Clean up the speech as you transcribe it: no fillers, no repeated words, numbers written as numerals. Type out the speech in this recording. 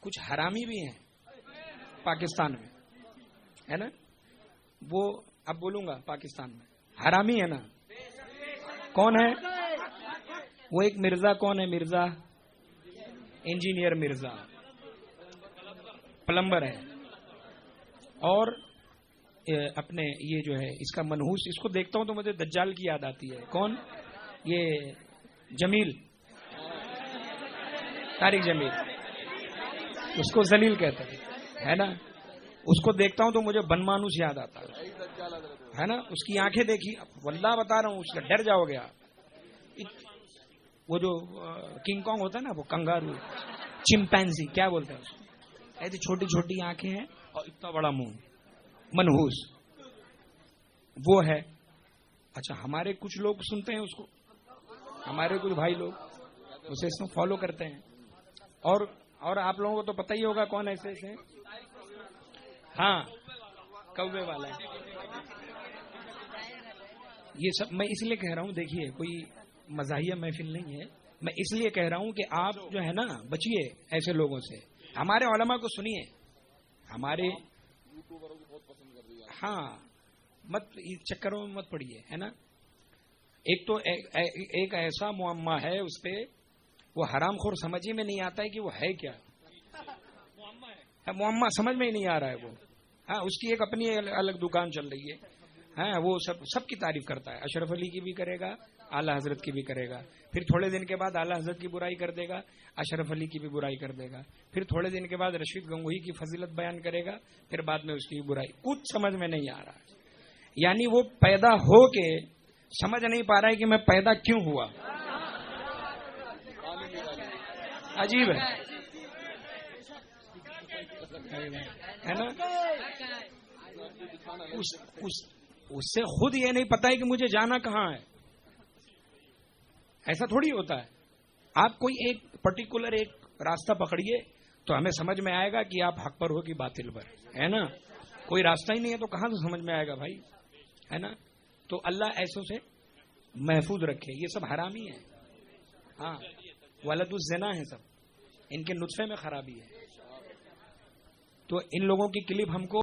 कुछ हरामी भी हैं पाकिस्तान में, है ना। वो अब बोलूंगा पाकिस्तान में हरामी है ना। कौन है वो? एक मिर्जा, कौन है मिर्जा? इंजीनियर मिर्जा, प्लम्बर है। और अपने ये जो है इसका मनहूस, इसको देखता हूं तो मुझे दज्जाल की याद आती है। कौन? ये जमील, तारिक जमील, उसको जलील कहते है ना। उसको देखता हूं तो मुझे बनमानुस याद आता है ना। उसकी आंखें देखी, वल्लाह बता रहा हूं, उसका डर जाओगे आप। वो जो किंग कॉन्ग होता है ना, वो कंगारू, चिंपैंजी क्या बोलते हैं उसको, ऐसी छोटी छोटी आंखें हैं और इतना बड़ा मुंह, मनहूस वो है। अच्छा, हमारे कुछ लोग सुनते हैं उसको, हमारे कुछ भाई लोग उसे इसमें फॉलो करते हैं। और आप लोगों को तो पता ही होगा कौन ऐसे ऐसे। हाँ, कौवे वाला है ये सब। मैं इसलिए कह रहा हूं, देखिए कोई मज़ाहिया महफिल नहीं है, मैं इसलिए कह रहा हूं कि आप जो है ना बचिए ऐसे लोगों से। हमारे उलमा को सुनिए, हमारे, हाँ, मत इस चक्करों में मत पड़िए, है ना। एक तो एक ऐसा मुअम्मा है उस पे, वो हरामखोर समझ ही में नहीं आता है कि वो है क्या। मुअम्मा समझ में ही नहीं आ रहा है वो। हाँ, उसकी एक अपनी अलग दुकान चल रही है। हाँ, वो सबकी तारीफ करता है, अशरफ अली की भी करेगा, आला हजरत की भी करेगा, फिर थोड़े दिन के बाद आला हजरत की बुराई कर देगा, अशरफ अली की भी बुराई कर देगा, फिर थोड़े दिन के बाद रशीद गंगोही की फजीलत बयान करेगा, फिर बाद में उसकी बुराई। कुछ समझ में नहीं आ रहा है। यानी वो पैदा हो के समझ नहीं पा रहा है कि मैं पैदा क्यों हुआ। अजीब है ना। उससे खुद ये नहीं पता है कि मुझे जाना कहां है। ऐसा थोड़ी होता है। आप कोई एक पर्टिकुलर एक रास्ता पकड़िए तो हमें समझ में आएगा कि आप हक पर हो कि बातिल पर, है ना। कोई रास्ता ही नहीं है तो कहां से समझ में आएगा भाई, है ना। तो अल्लाह ऐसों से महफूज रखे। ये सब हरामी है, हाँ, वलदुज़ ज़िना है सब, इनके नुत्फे में खराबी है। तो इन लोगों की क्लिप हमको